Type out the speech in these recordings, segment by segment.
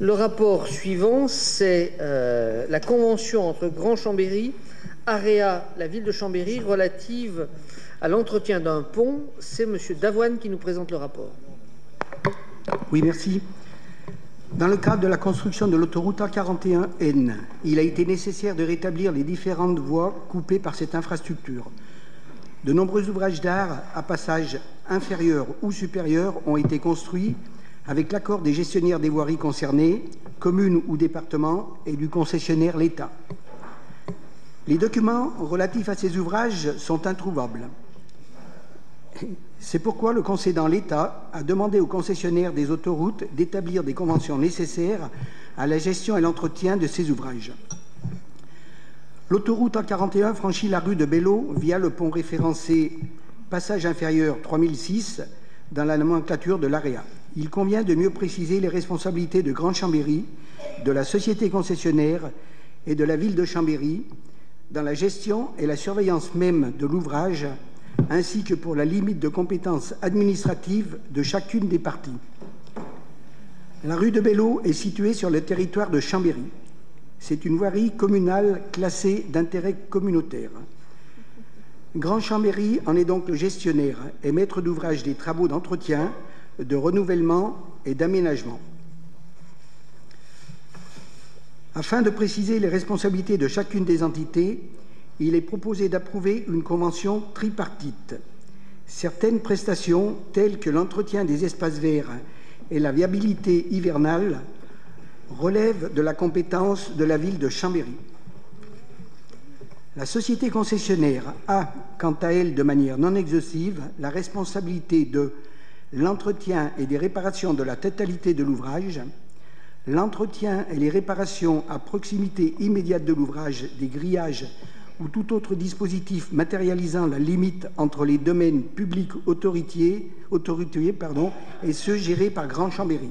Le rapport suivant, c'est la convention entre Grand Chambéry, AREA, la ville de Chambéry, relative à l'entretien d'un pont. C'est M. Davoine qui nous présente le rapport. Oui, merci. Dans le cadre de la construction de l'autoroute A41N, il a été nécessaire de rétablir les différentes voies coupées par cette infrastructure. De nombreux ouvrages d'art à passage inférieur ou supérieur ont été construits avec l'accord des gestionnaires des voiries concernées, communes ou départements, et du concessionnaire l'État. Les documents relatifs à ces ouvrages sont introuvables. C'est pourquoi le concédant, l'État, a demandé aux concessionnaires des autoroutes d'établir des conventions nécessaires à la gestion et l'entretien de ces ouvrages. L'autoroute A41 franchit la rue de Belleau via le pont référencé passage inférieur 3006 dans la nomenclature de l'AREA. Il convient de mieux préciser les responsabilités de Grand Chambéry, de la société concessionnaire et de la ville de Chambéry dans la gestion et la surveillance même de l'ouvrage, ainsi que pour la limite de compétences administratives de chacune des parties. La rue de Belleau est située sur le territoire de Chambéry. C'est une voirie communale classée d'intérêt communautaire. Grand Chambéry en est donc le gestionnaire et maître d'ouvrage des travaux d'entretien, de renouvellement et d'aménagement. Afin de préciser les responsabilités de chacune des entités, il est proposé d'approuver une convention tripartite. Certaines prestations, telles que l'entretien des espaces verts et la viabilité hivernale, relèvent de la compétence de la ville de Chambéry. La société concessionnaire a, quant à elle, de manière non exhaustive, la responsabilité de l'entretien et des réparations de la totalité de l'ouvrage, l'entretien et les réparations à proximité immédiate de l'ouvrage, des grillages ou tout autre dispositif matérialisant la limite entre les domaines publics autoritiers et ceux gérés par Grand Chambéry,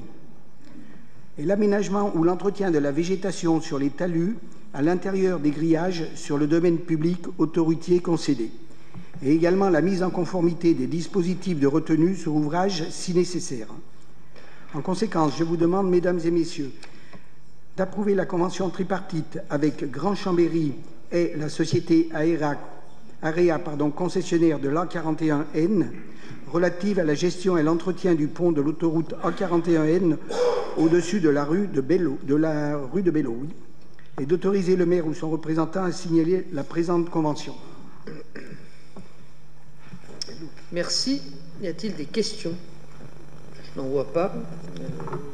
et l'aménagement ou l'entretien de la végétation sur les talus à l'intérieur des grillages sur le domaine public autoroutier concédé, et également la mise en conformité des dispositifs de retenue sur ouvrage si nécessaire. En conséquence, je vous demande, mesdames et messieurs, d'approuver la convention tripartite avec Grand Chambéry et la société AREA, concessionnaire de l'A41N, relative à la gestion et l'entretien du pont de l'autoroute A41N au-dessus de la rue de Belleau, oui, et d'autoriser le maire ou son représentant à signaler la présente convention. Merci. Y a-t-il des questions? Je n'en vois pas.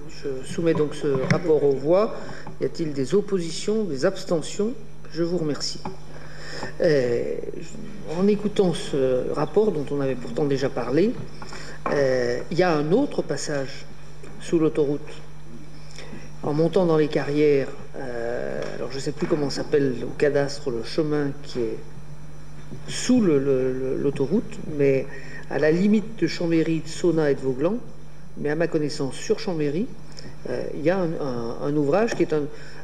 Je soumets donc ce rapport aux voix. Y a-t-il des oppositions, des abstentions? Je vous remercie. En écoutant ce rapport, dont on avait pourtant déjà parlé, il y a un autre passage sous l'autoroute. En montant dans les carrières, alors je ne sais plus comment s'appelle au cadastre le chemin qui est sous l'autoroute, mais à la limite de Chambéry, de Sonnaz et de Vauglan, mais à ma connaissance sur Chambéry, il y a un ouvrage qui est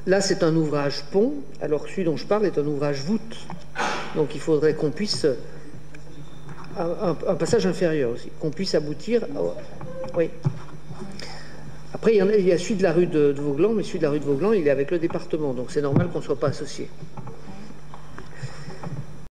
là c'est un ouvrage pont, alors celui dont je parle est un ouvrage voûte, donc il faudrait qu'on puisse un passage inférieur aussi, qu'on puisse aboutir oui. Après il y a celui de la rue de Vauglan, mais celui de la rue de Vauglan il est avec le département, donc c'est normal qu'on ne soit pas associé.